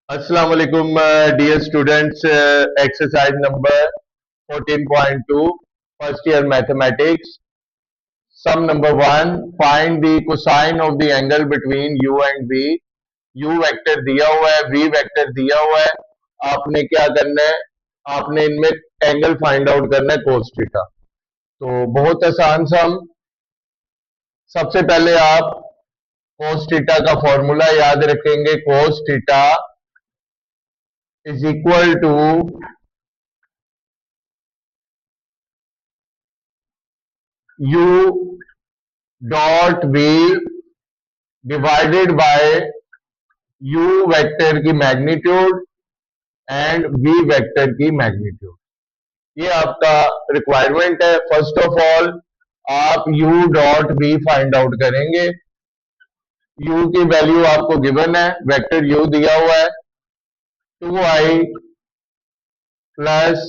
अस्सलाम वालेकुम dear students exercise number 14.2 first year mathematics sum number 1 find the cosine of the angle between u and v। u vector दिया हुआ है, v vector दिया हुआ है। आपने क्या करना है, आपने इनमें एंगल फाइंड आउट करना है cos थीटा। तो बहुत आसान सम। सबसे पहले आप cos थीटा का फॉर्मूला याद रखेंगे। cos theta is equal to u dot v divided by u vector की मैग्नीट्यूड एंड v वेक्टर की मैग्नीट्यूड। ये आपका रिक्वायरमेंट है। फर्स्ट ऑफ ऑल आप u dot v find out करेंगे। u की वैल्यू आपको गिवन है, वेक्टर u दिया हुआ है 2i plus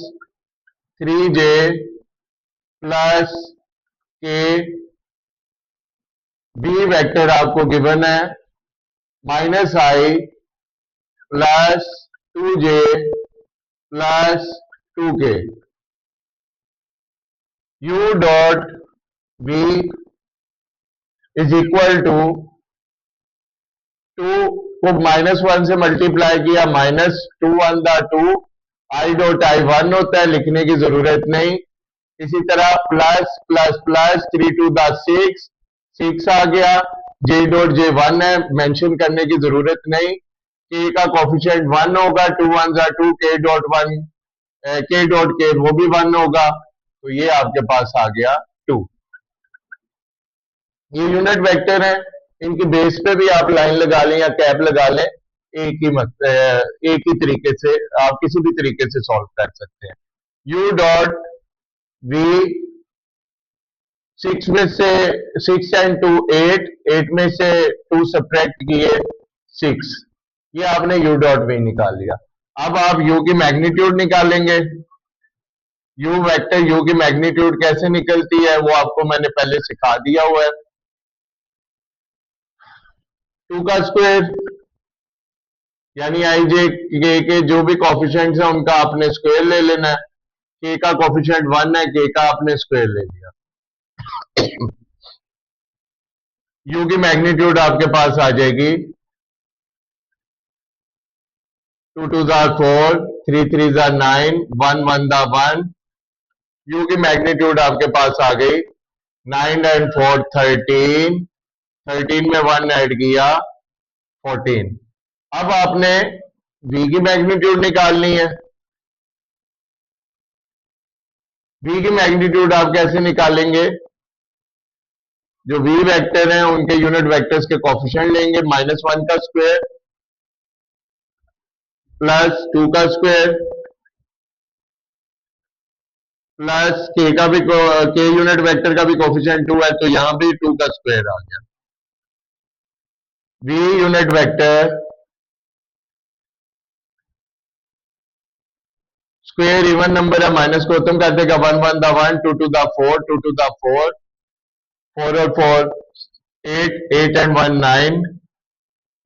3j plus k। v vector आपको गिवन है -i plus 2j plus 2k। u dot v is equal to 2 को -1 से मल्टीप्लाई किया, -2 1 आई डॉट आई 1 होता है, लिखने की जरूरत नहीं। इसी तरह प्लस प्लस प्लस 3 2 6 6 आ गया। j डॉट j 1 है, मेंशन करने की जरूरत नहीं। k का कोफिशिएंट 1 होगा, 2 1 2 k dot 1 k dot k वो भी 1 होगा। तो ये आपके पास आ गया 2। ये यूनिट वेक्टर है, इनकी बेस पे भी आप लाइन लगा लें या कैप लगा लें, एक ही तरीके से आप किसी भी तरीके से सॉल्व कर सकते हैं। u डॉट v 6 में से 6 एंड 2 8, 8 में से 2 सब्ट्रैक्ट किए 6। ये आपने u डॉट v निकाल लिया। अब आप u की मैग्नीट्यूड निकालेंगे। u वेक्टर u की मैग्नीट्यूड कैसे निकलती है वो आपको मैंने पहले सिखा दिया हुआ है। 2 का स्क्वायर यानी आई जे के जो भी कॉफिशिएंट्स हैं उनका आपने स्क्वायर ले लेना है। के का कॉफिशिएंट 1 है, के का आपने स्क्वायर ले लिया। यू की मैग्नीट्यूड आपके पास आ जाएगी 2 2 4 3 3 9 1 1 1। यू की मैग्नीट्यूड आपके पास आ गई 9 एंड 4 13, 13 में 1 ऐड किया 14। अब आपने v की मैग्नीट्यूड निकालनी है। v की मैग्नीट्यूड आप कैसे निकालेंगे? जो v वेक्टर हैं उनके यूनिट वेक्टर्स के कोफिशिएंट लेंगे, -1 का स्क्वायर प्लस 2 का स्क्वायर प्लस के का भी के यूनिट वेक्टर का भी कोफिशिएंट 2 है, तो यहां भी 2 का स्क्वायर आ गया। v unit vector square even number है, माइनस को खत्म कर देगा 1 1 1 2 2 4 2 2 4 4 और 4 8 8 एंड 1 9,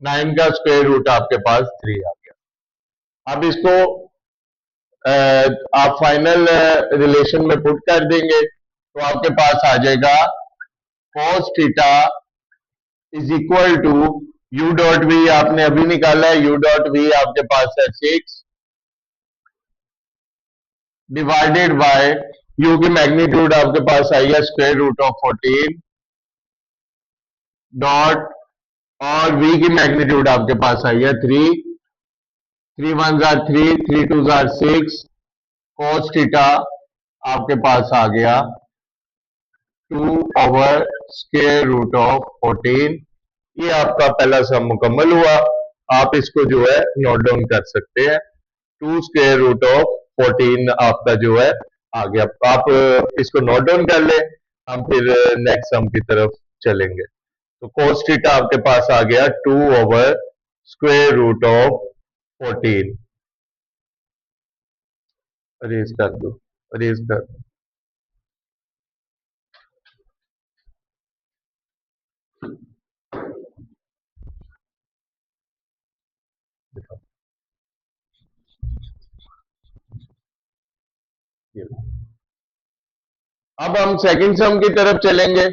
9 का स्क्वायर रूट आपके पास 3 आ गया। अब इसको आप फाइनल रिलेशन में पुट कर देंगे तो आपके पास आ जाएगा cos theta is equal to u dot v आपने अभी निकाला है, u डॉट वी आपके पास है 6 डिवाइडेड बाय u की मैग्नीट्यूड आपके पास आई है स्क्वायर रूट ऑफ 14 डॉट और v की मैग्नीट्यूड आपके पास आई है 3 3 1 3 3 2 6 cos थीटा आपके पास आ गया 2 ओवर स्क्वायर रूट ऑफ 14। ये आपका पहला सम मुकम्मल हुआ। आप इसको जो है नोट डाउन कर सकते हैं। 2 स्क्वायर रूट ऑफ 14 आपका जो है आ गया। आप इसको नोट डाउन कर लें, हम फिर नेक्स्ट सम की तरफ चलेंगे। तो cos थीटा आपके पास आ गया 2 over square root of 14। Arrange कर दो, अरेज कर दो। ये लो। अब हम सेकंड सम की तरफ चलेंगे।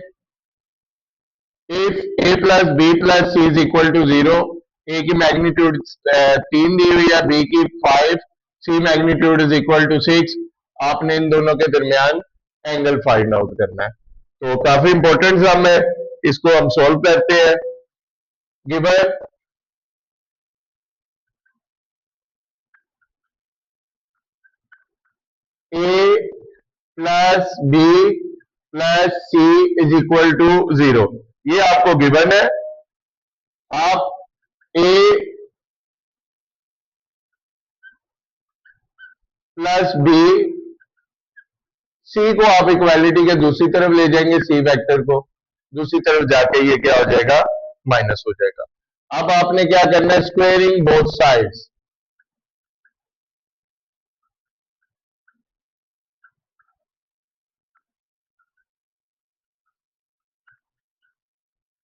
If a plus b plus c is equal to 0, a की मैग्नीट्यूड 3 दी हुई है, बी की 5, c magnitude is equal to 6। आपने इन दोनों के दरमियान एंगल फाइंड आउट करना है। तो काफी इंपॉर्टेंट सम है, इसको हम सॉल्व करते हैं। Given a plus b plus c is equal to 0, ये आपको गिवन है। आप ए प्लस बी, सी को आप इक्वालिटी के दूसरी तरफ ले जाएंगे, सी वेक्टर को दूसरी तरफ जाके ये क्या हो जाएगा, माइनस हो जाएगा। अब आपने क्या करना है, स्क्वेयरिंग बोथ साइड्स।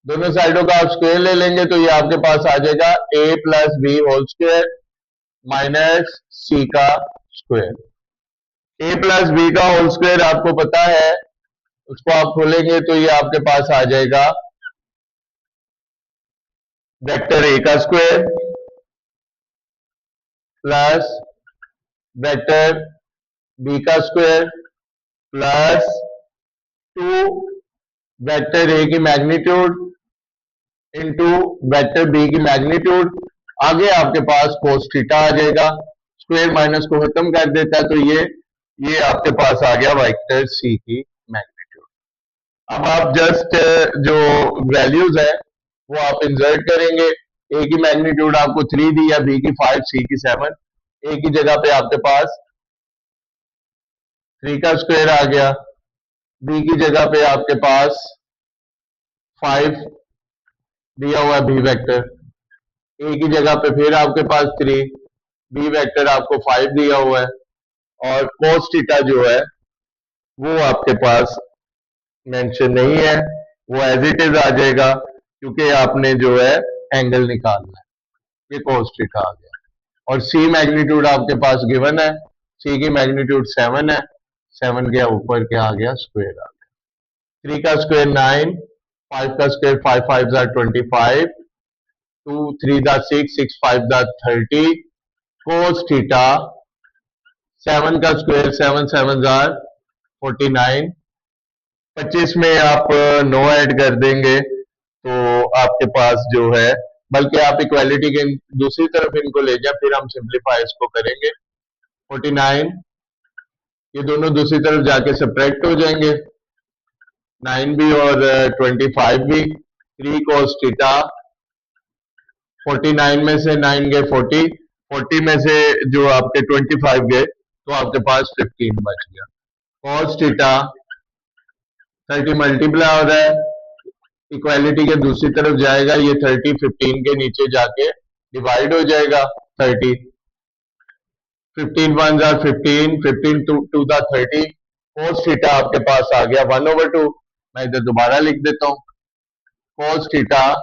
दोनों साइडों का आप स्क्वायर ले लेंगे तो ये आपके पास आ जाएगा a plus b whole square minus c का स्क्वायर। ए प्लस बी का होल स्क्वायर आपको पता है, उसको आप खोलेंगे तो ये आपके पास आ जाएगा वेक्टर ए का स्क्वायर प्लस वेक्टर बी का स्क्वायर प्लस 2 वेक्टर ए की मैग्नीट्यूड इंटू वेक्टर बी की मैग्नीट्यूड। आगे आपके पास कोस थीटा आ जाएगा, स्क्वायर माइनस को खत्म कर देता है, तो ये आपके पास आ गया वेक्टर सी की मैग्नीट्यूड। अब आप जस्ट जो वैल्यूज है वो आप इंसर्ट करेंगे। ए की मैग्नीट्यूड आपको 3 दी है, बी की 5, सी की 7। ए की जगह पे आपके पास 3 का स्क्वायर आ गया, बी की जगह पे आपके पास 5 दिया हुआ है बी वेक्टर, ए की जगह पे फिर आपके पास 3, बी वेक्टर आपको 5 दिया हुआ है, और कोस थीटा जो है वो आपके पास मेंशन नहीं है, वो एज इट इज आ जाएगा, क्योंकि आपने जो है एंगल निकालना है। ये कोस थीटा आ गया। और सी मैग्नीट्यूड आपके पास गिवन है, सी की मैग्नीट्यूड 7 है, 7 के ऊपर क्या आ गया, स्क्वायर आ गया। 3 का स्क्वायर 9, 5 का स्क्वायर 5 5 जार 25, 2 3 दा 6, 6 5 दा 30, कोस थीटा 7 का स्क्वायर 7 7 जार 49। 25 में आप 9 ऐड कर देंगे तो आपके पास जो है, बल्कि आप इक्वालिटी के दूसरी तरफ इनको ले जाए, फिर हम सिंप्लीफाई इसको करेंगे। 49 ये दोनों दूसरी तरफ जाके सब्ट्रैक्ट हो जाएंगे, 9 भी और 25 भी। 3 cos थीटा, 49 में से 9 गए 40, 40 में से जो आपके 25 गए तो आपके पास 15 बच गया। cos थीटा 30 मल्टीप्लाई हो रहा है, इक्वालिटी के दूसरी तरफ जाएगा, ये 30 15 के नीचे जाके डिवाइड हो जाएगा। 30 15 1 जार 15, 15 2 दा 30, cos थीटा आपके पास आ गया 1/2। मैं इधर दोबारा लिख देता हूं, cos theta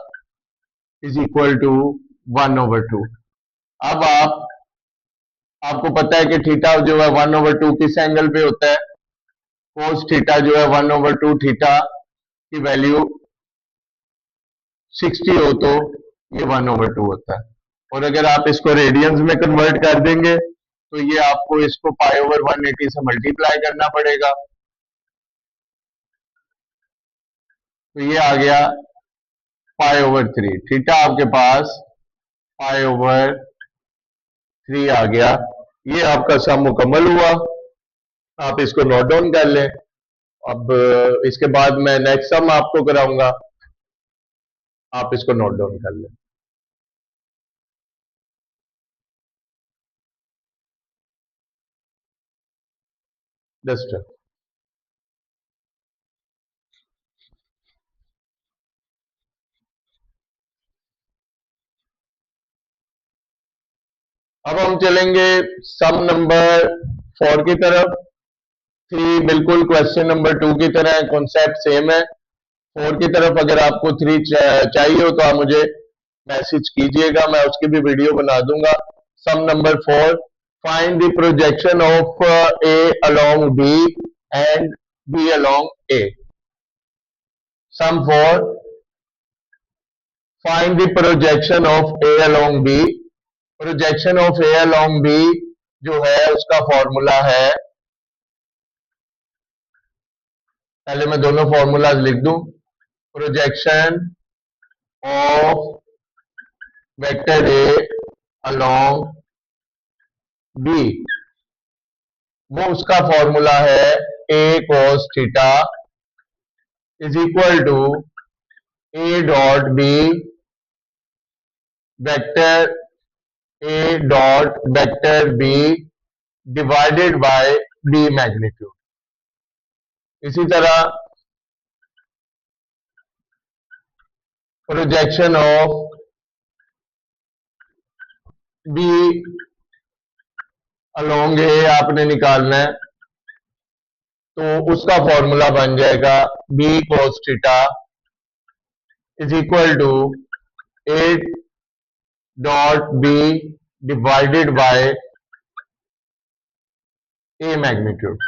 is equal to 1/2। अब आपको पता है कि थीटा जो है 1/2 किस एंगल पे होता है, cos थीटा जो है 1/2 थीटा की वैल्यू 60 हो तो ये 1/2 होता है। और अगर आप इसको रेडियंस में कन्वर्ट कर देंगे तो ये आपको इसको π/180 से मल्टीप्लाई करना पड़ेगा, तो ये आ गया π/3। थीटा आपके पास π/3 आ गया। ये आपका सम मुकम्मल हुआ, आप इसको नोट डाउन कर लें। अब इसके बाद मैं नेक्स्ट सम आपको कराऊंगा, आप इसको नोट डाउन कर लें। जस्ट अब हम चलेंगे सम नंबर 4 की तरफ। 3 बिल्कुल क्वेश्चन नंबर 2 की तरह, कॉन्सेप्ट सेम है। 4 की तरफ अगर आपको 3 चाहिए हो तो आप मुझे मैसेज कीजिएगा, मैं उसकी भी वीडियो बना दूंगा। सम number 4, Find the projection of A along B and B along A. Sum 4. Find the projection of A along B. Projection of A along B जो है उसका फॉर्मूला है, पहले मैं दोनों फॉर्मूलाज लिख दूं. Projection of vector a along B, वो उसका फॉर्मूला है A cos theta is equal to A dot B vector A dot vector B divided by B magnitude. इसी तरह projection of B along a आपने निकालना है, तो उसका फॉर्मूला बन जाएगा B cos theta is equal to A dot B divided by A magnitude.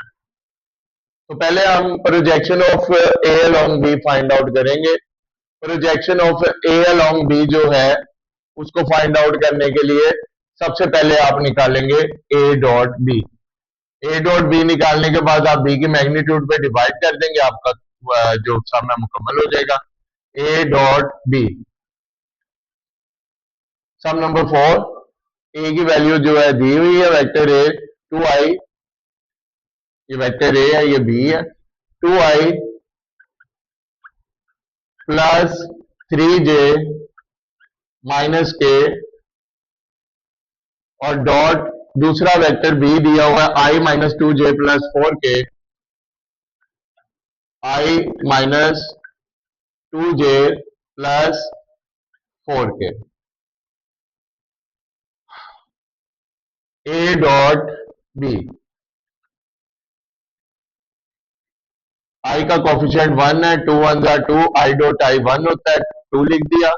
तो पहले हम projection of A along B find out करेंगे. Projection of A along B जो है उसको फाइंड आउट करने के लिए सबसे पहले आप निकालेंगे A dot B. A dot B निकालने के बाद आप B की मैग्नीट्यूड पे डिवाइड कर देंगे, आपका जो सम है मुकम्मल हो जाएगा. A dot B. Sum number 4. A की वैल्यू जो है दी हुई है वेक्टर A 2i, ये वेक्टर A है, ये B है. 2i plus 3j minus k और डॉट दूसरा वेक्टर B दिया हुआ है i minus 2j plus 4k, i minus 2j plus 4k. A dot B. i का कोफिशिएंट 1 है, 2 1 2, i डॉट i 1 होता है, 2 लिख दिया.